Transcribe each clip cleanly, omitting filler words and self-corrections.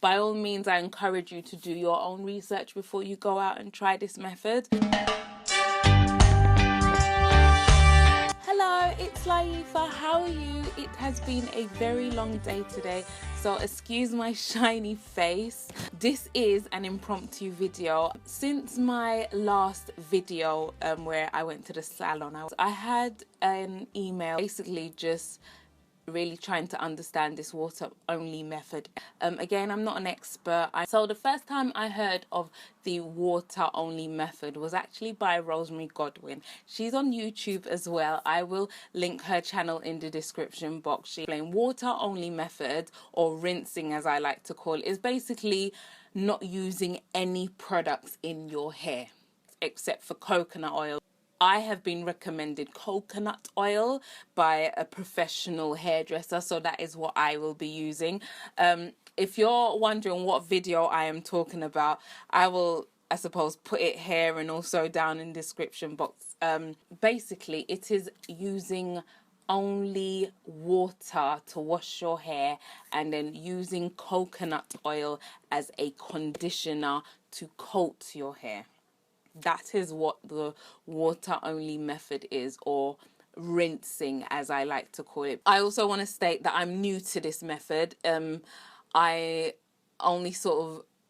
By all means, I encourage you to do your own research before you go out and try this method. Hello, it's Layefa. How are you? It has been a very long day today, so excuse my shiny face. This is an impromptu video. Since my last video where I went to the salon, I had an email basically just really trying to understand this water only method. Again, I'm not an expert. So the first time I heard of the water only method was actually by Rosemary Godwin. She's on YouTube as well. I will link her channel in the description box. She explained water only method, or rinsing as I like to call it, is basically not using any products in your hair except for coconut oil. I have been recommended coconut oil by a professional hairdresser, so that is what I will be using. If you're wondering what video I am talking about, I will, I suppose, put it here and also down in the description box. Basically, it is using only water to wash your hair and then using coconut oil as a conditioner to coat your hair. That is what the water only method is, or rinsing as I like to call it. I also want to state that I'm new to this method. I only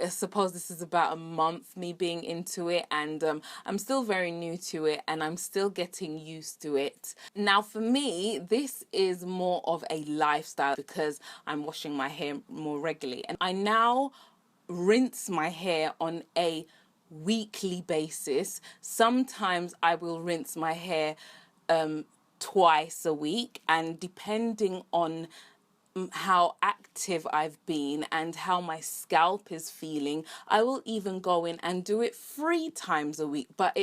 I suppose this is about a month me being into it, and I'm still very new to it and I'm still getting used to it. Now for me, this is more of a lifestyle because I'm washing my hair more regularly, and I now rinse my hair on a weekly basis. Sometimes I will rinse my hair twice a week, and depending on how active I've been and how my scalp is feeling, I will even go in and do it 3 times a week. But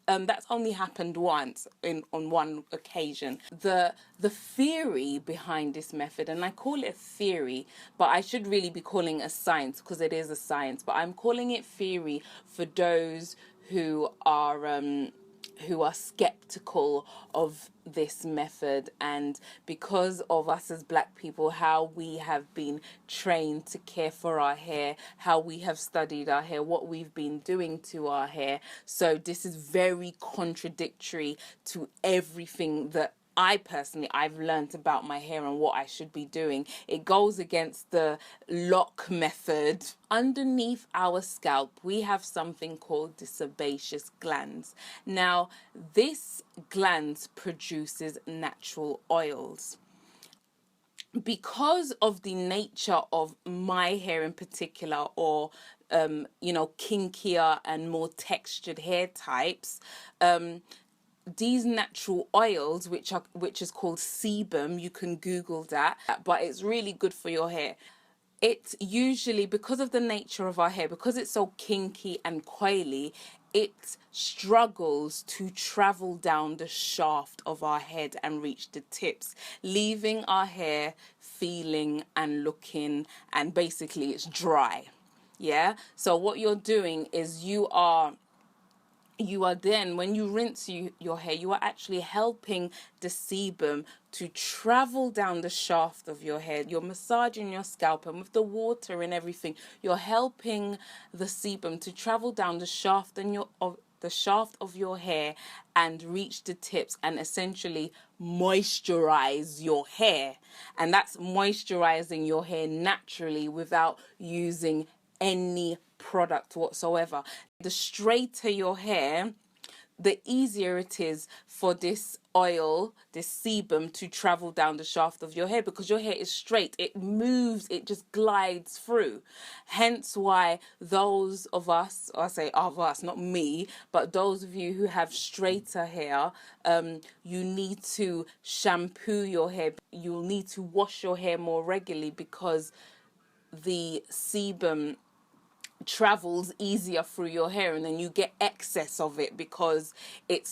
that's only happened once on one occasion. The theory behind this method, and I call it a theory, but I should really be calling it a science because it is a science, but I'm calling it theory for those who are skeptical of this method, and because of us as black people, how we have been trained to care for our hair, how we have studied our hair, what we've been doing to our hair. So this is very contradictory to everything that I've learned about my hair and what I should be doing. It goes against the lock method. Underneath our scalp, we have something called the sebaceous glands. Now, this gland produces natural oils. Because of the nature of my hair in particular, or kinkier and more textured hair types, these natural oils, which is called sebum, you can Google that, but it's really good for your hair. It's usually, because of the nature of our hair, because it's so kinky and coily, it struggles to travel down the shaft of our head and reach the tips, leaving our hair feeling and looking, and basically it's dry. Yeah, so what you're doing is you are then, when you rinse your hair, you are actually helping the sebum to travel down the shaft of your hair. You're massaging your scalp, and with the water and everything, you're helping the sebum to travel down the shaft of your hair and reach the tips, and essentially moisturize your hair. And that's moisturizing your hair naturally without using any product whatsoever. The straighter your hair, the easier it is for this oil, this sebum, to travel down the shaft of your hair, because your hair is straight. It moves, it just glides through. Hence why those of us, I say of us, not me, but those of you who have straighter hair, you need to shampoo your hair. You'll need to wash your hair more regularly, because the sebum travels easier through your hair, and then you get excess of it because it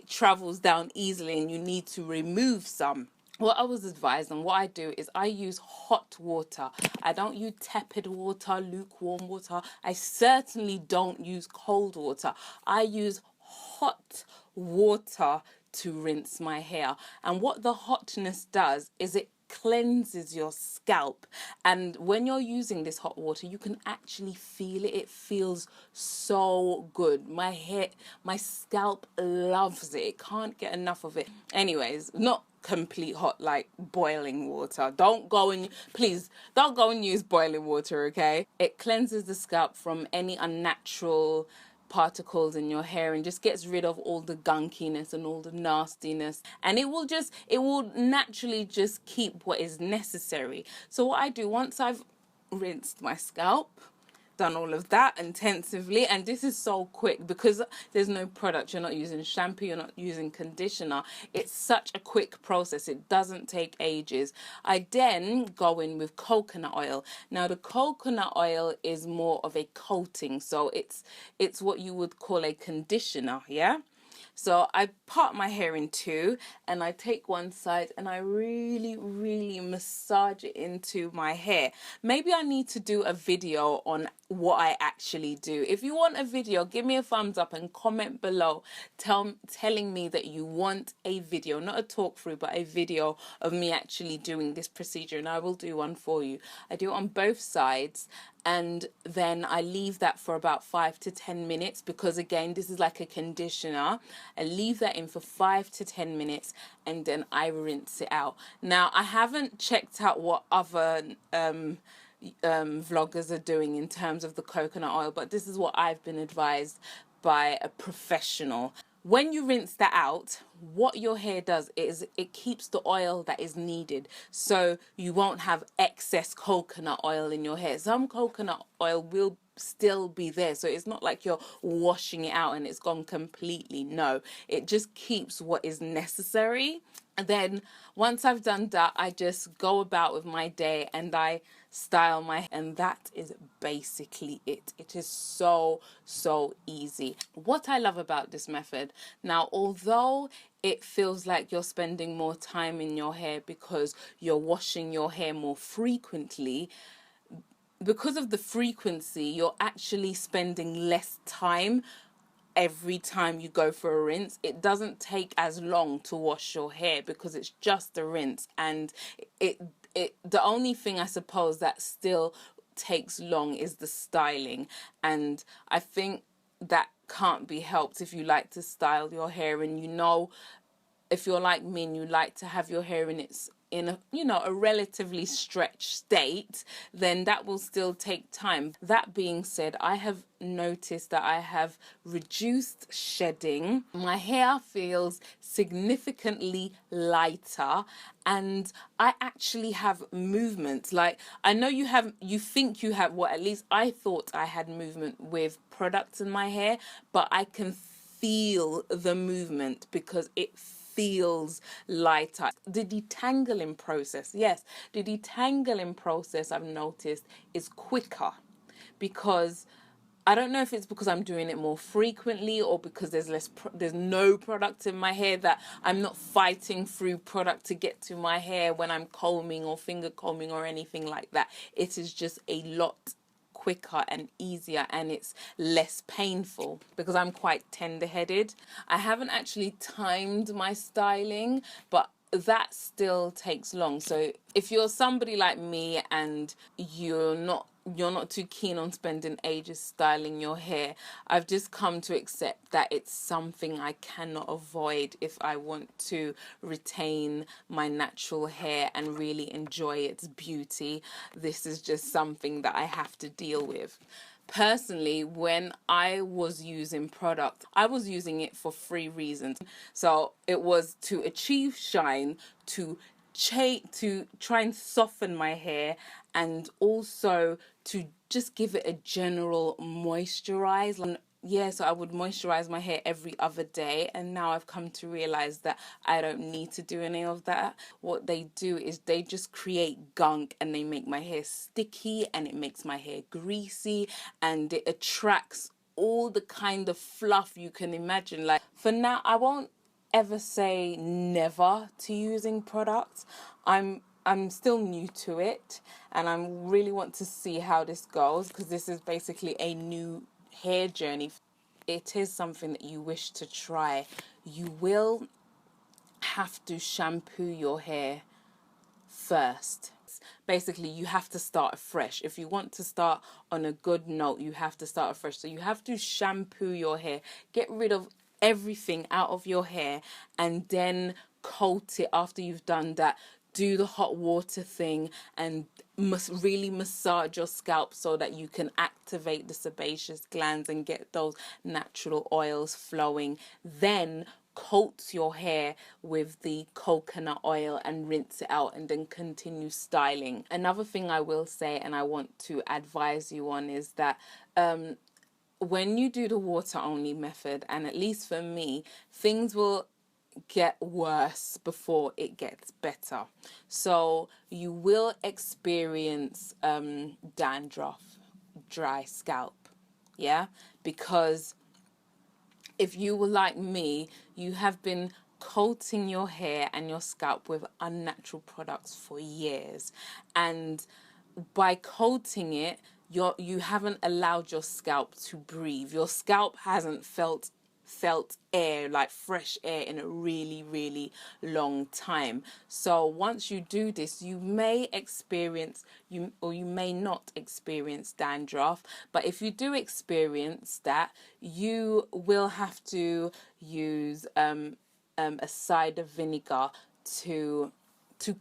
travels down easily, and you need to remove some. What I was advised, and what I do, is I use hot water. I don't use tepid water, lukewarm water. I certainly don't use cold water. I use hot water to rinse my hair. And what the hotness does is it cleanses your scalp. And when you're using this hot water, you can actually feel it. It feels so good. My hair, my scalp loves it. It can't get enough of it. Anyways, not complete hot like boiling water. Please don't go and use boiling water, okay? It cleanses the scalp from any unnatural particles in your hair and just gets rid of all the gunkiness and all the nastiness, and it will naturally just keep what is necessary. So what I do, once I've rinsed my scalp, done all of that intensively, and this is so quick because there's no product, you're not using shampoo, you're not using conditioner, it's such a quick process, it doesn't take ages. I then go in with coconut oil. Now the coconut oil is more of a coating, so it's what you would call a conditioner, yeah. So I part my hair in two, and I take one side and I really, really massage it into my hair. Maybe I need to do a video on what I actually do. If you want a video, give me a thumbs up and comment below telling me that you want a video, not a talk through, but a video of me actually doing this procedure, and I will do one for you. I do it on both sides, and then I leave that for about 5 to 10 minutes because, again, this is like a conditioner. I leave that in for 5 to 10 minutes, and then I rinse it out. Now, I haven't checked out what other vloggers are doing in terms of the coconut oil, but this is what I've been advised by a professional. When you rinse that out, what your hair does is it keeps the oil that is needed, so you won't have excess coconut oil in your hair. Some coconut oil will still be there, so it's not like you're washing it out and it's gone completely. No, it just keeps what is necessary. And then once I've done that, I just go about with my day and I style my hair, and that is basically it. It is so easy. What I love about this method, now, although it feels like you're spending more time in your hair because you're washing your hair more frequently, because of the frequency, you're actually spending less time every time you go for a rinse. It doesn't take as long to wash your hair because it's just a rinse, and the only thing I suppose that still takes long is the styling, and I think that can't be helped if you like to style your hair, and if you're like me and you like to have your hair in a relatively stretched state, then that will still take time. That being said, I have noticed that I have reduced shedding. My hair feels significantly lighter, and I actually have movement. Like, I know you think you have, well, at least I thought I had movement with products in my hair, but I can feel the movement because it feels lighter. The detangling process, yes, the detangling process I've noticed is quicker, because I don't know if it's because I'm doing it more frequently or because there's no product in my hair, that I'm not fighting through product to get to my hair when I'm combing or finger combing or anything like that. It is just a lot quicker and easier, and it's less painful because I'm quite tender-headed. I haven't actually timed my styling, but that still takes long. So if you're somebody like me and you're not too keen on spending ages styling your hair, I've just come to accept that it's something I cannot avoid if I want to retain my natural hair and really enjoy its beauty. This is just something that I have to deal with. Personally, when I was using product, I was using it for 3 reasons. So it was to achieve shine, to try and soften my hair, and also to just give it a general moisturize. So I would moisturize my hair every other day, and now I've come to realize that I don't need to do any of that. What they do is they just create gunk, and they make my hair sticky, and it makes my hair greasy, and it attracts all the kind of fluff you can imagine. Like, for now, I won't ever say never to using products. I'm still new to it, and I really want to see how this goes, because this is basically a new hair journey. It is something that you wish to try. You will have to shampoo your hair first. Basically, you have to start afresh. If you want to start on a good note, you have to start afresh. So you have to shampoo your hair, get rid of everything out of your hair, and then coat it. After you've done that, do the hot water thing and must really massage your scalp so that you can activate the sebaceous glands and get those natural oils flowing. Then coat your hair with the coconut oil and rinse it out, and then continue styling. Another thing I will say, and I want to advise you on, is that when you do the water only method, and at least for me, things will get worse before it gets better. So you will experience dandruff, dry scalp, yeah, because if you were like me, you have been coating your hair and your scalp with unnatural products for years, and by coating it, you haven't allowed your scalp to breathe. Your scalp hasn't felt air, like fresh air, in a really long time. So once you do this, you may experience you may not experience dandruff, but if you do experience that, you will have to use a cider vinegar to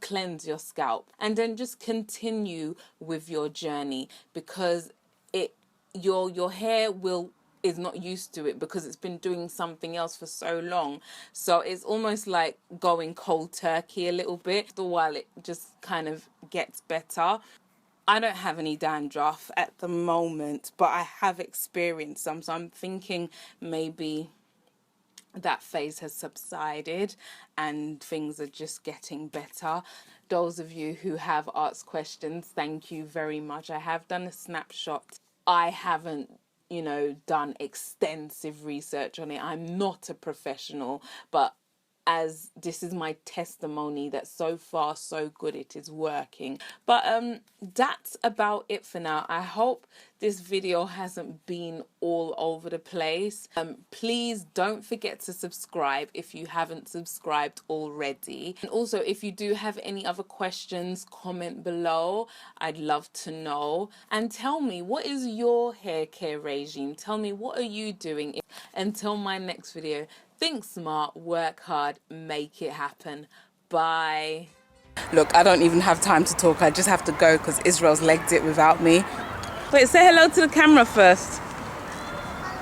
cleanse your scalp, and then just continue with your journey, because your hair is not used to it, because it's been doing something else for so long. So it's almost like going cold turkey a little bit. After a while, it just kind of gets better. I don't have any dandruff at the moment, but I have experienced some, so I'm thinking maybe that phase has subsided and things are just getting better. Those of you who have asked questions, thank you very much. I have done a snapshot. I haven't done extensive research on it. I'm not a professional, but as this is my testimony that so far so good, it is working. But that's about it for now. I hope this video hasn't been all over the place. Please don't forget to subscribe if you haven't subscribed already. And also, if you do have any other questions, comment below. I'd love to know. And tell me, what is your hair care regime? Tell me, what are you doing? Until my next video, think smart, work hard, make it happen. Bye. Look, I don't even have time to talk. I just have to go because Israel's legged it without me. Wait, say hello to the camera first.